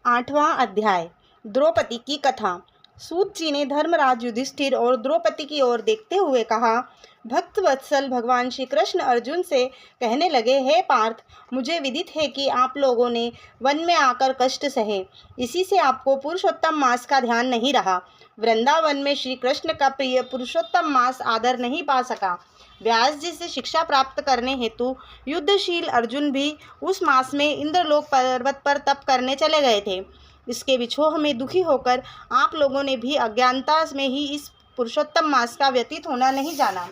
8वां अध्याय द्रौपदी की कथा। सूत जी ने धर्मराज युधिष्ठिर और द्रौपदी की ओर देखते हुए कहा, भक्त वत्सल भगवान श्री कृष्ण अर्जुन से कहने लगे, हे पार्थ, मुझे विदित है कि आप लोगों ने वन में आकर कष्ट सहे, इसी से आपको पुरुषोत्तम मास का ध्यान नहीं रहा। वृंदावन में श्री कृष्ण का प्रिय पुरुषोत्तम मास आदर नहीं पा सका। व्यास जी से शिक्षा प्राप्त करने हेतु युद्धशील अर्जुन भी उस मास में इंद्रलोक पर्वत पर तप करने चले गए थे। इसके विछोह में दुखी होकर आप लोगों ने भी अज्ञानता में ही इस पुरुषोत्तम मास का व्यतीत होना नहीं जाना।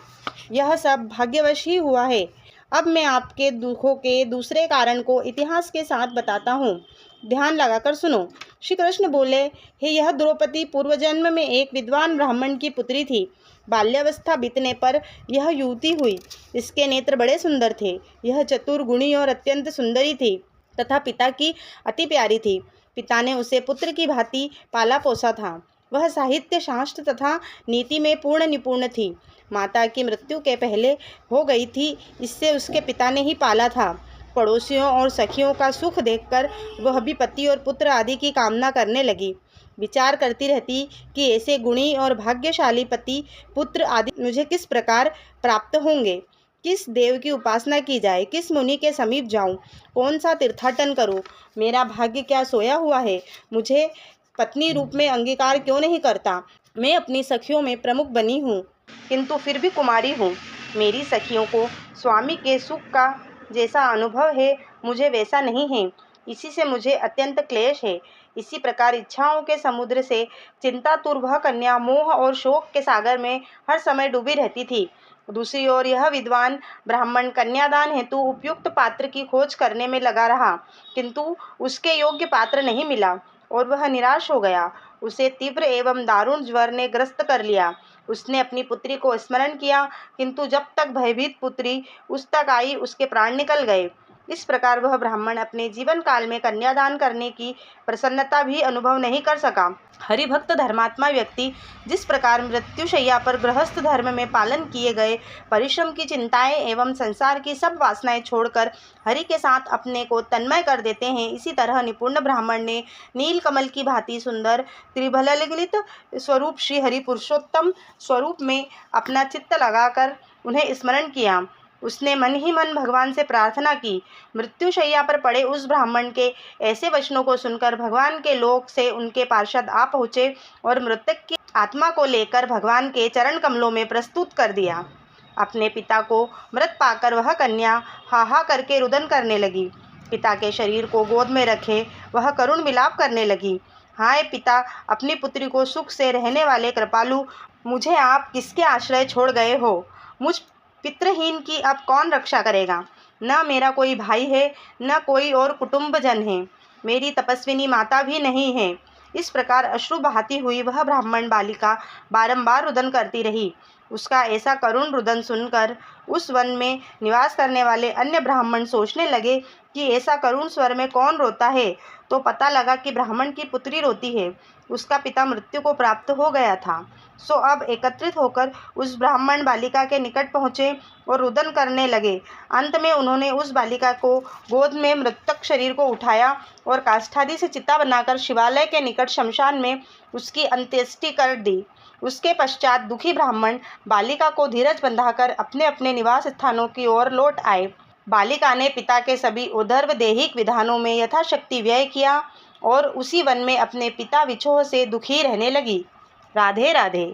यह सब भाग्यवश ही हुआ है। अब मैं आपके दुखों के दूसरे कारण को इतिहास के साथ बताता हूँ, ध्यान लगाकर सुनो। श्री कृष्ण बोले, हे यह द्रौपदी पूर्व जन्म में एक विद्वान ब्राह्मण की पुत्री थी। बाल्यावस्था बीतने पर यह युवती हुई। इसके नेत्र बड़े सुंदर थे। यह चतुर, गुणी और अत्यंत सुंदरी थी तथा पिता की अति प्यारी थी। पिता ने उसे पुत्र की भांति पाला पोसा था। वह साहित्य, शास्त्र तथा नीति में पूर्ण निपुण थी। माता की मृत्यु के पहले हो गई थी, इससे उसके पिता ने ही पाला था। पड़ोसियों और सखियों का सुख देखकर वह भी पति और पुत्र आदि की कामना करने लगी। विचार करती रहती कि ऐसे गुणी और भाग्यशाली पति, पुत्र आदि मुझे किस प्रकार प्राप्त होंगे। किस देव की उपासना की जाए, किस मुनि के समीप जाऊं, कौन सा तीर्थाटन करूं, मेरा भाग्य क्या सोया हुआ है, मुझे पत्नी रूप में अंगीकार क्यों नहीं करता। मैं अपनी सखियों में प्रमुख बनी हूँ, किंतु फिर भी कुमारी हूँ। मेरी सखियों को स्वामी के सुख का जैसा अनुभव है, मुझे वैसा नहीं है। इसी से मुझे अत्यंत क्लेश है। इसी प्रकार इच्छाओं के समुद्र से चिंतातुर वह कन्या मोह और शोक के सागर में हर समय डूबी रहती थी। दूसरी ओर यह विद्वान ब्राह्मण कन्यादान हेतु उपयुक्त पात्र की खोज करने में लगा रहा, किंतु उसके योग्य पात्र नहीं मिला और वह निराश हो गया। उसे तीव्र एवं दारुण ज्वर ने ग्रस्त कर लिया। उसने अपनी पुत्री को स्मरण किया, किंतु जब तक भयभीत पुत्री उस तक आई, उसके प्राण निकल गए। इस प्रकार वह ब्राह्मण अपने जीवन काल में कन्यादान करने की प्रसन्नता भी अनुभव नहीं कर सका। हरिभक्त धर्मात्मा व्यक्ति जिस प्रकार मृत्युशैया पर गृहस्थ धर्म में पालन किए गए परिश्रम की चिंताएं एवं संसार की सब वासनाएं छोड़कर हरि के साथ अपने को तन्मय कर देते हैं, इसी तरह निपुण ब्राह्मण ने नील कमल की भांति सुंदर त्रिभललित स्वरूप श्री हरि पुरुषोत्तम स्वरूप में अपना चित्त लगाकर उन्हें स्मरण किया। उसने मन ही मन भगवान से प्रार्थना की। मृत्युशैया पर पड़े उस ब्राह्मण के ऐसे वचनों को सुनकर भगवान के लोक से उनके पार्षद आ पहुँचे और मृतक की आत्मा को लेकर भगवान के चरण कमलों में प्रस्तुत कर दिया। अपने पिता को मृत पाकर वह कन्या हाहा करके रुदन करने लगी। पिता के शरीर को गोद में रखे वह करुण विलाप करने लगी। हाय पिता, अपनी पुत्री को सुख से रहने वाले कृपालु, मुझे आप किसके आश्रय छोड़ गए हो। मुझ पितृहीन की अब कौन रक्षा करेगा। न मेरा कोई भाई है, न कोई और कुटुंबजन है। मेरी तपस्विनी माता भी नहीं है। इस प्रकार अश्रु बहाती हुई वह ब्राह्मण बालिका बारंबार रुदन करती रही। उसका ऐसा करुण रुदन सुनकर उस वन में निवास करने वाले अन्य ब्राह्मण सोचने लगे कि ऐसा करुण स्वर में कौन रोता है। तो पता लगा कि ब्राह्मण की पुत्री रोती है। उसका पिता मृत्यु को प्राप्त हो गया था। सो अब एकत्रित होकर उस ब्राह्मण बालिका के निकट पहुँचे और रुदन करने लगे। अंत में उन्होंने उस बालिका को गोद में मृतक शरीर को उठाया और काष्ठादि से चिता बनाकर शिवालय के निकट शमशान में उसकी अंत्येष्टि कर दी। उसके पश्चात दुखी ब्राह्मण बालिका को धीरज बंधाकर अपने अपने निवास स्थानों की ओर लौट आए। बालिका ने पिता के सभी उदर्व दैहिक विधानों में यथाशक्ति व्यय किया और उसी वन में अपने पिता विछोह से दुखी रहने लगी। राधे राधे।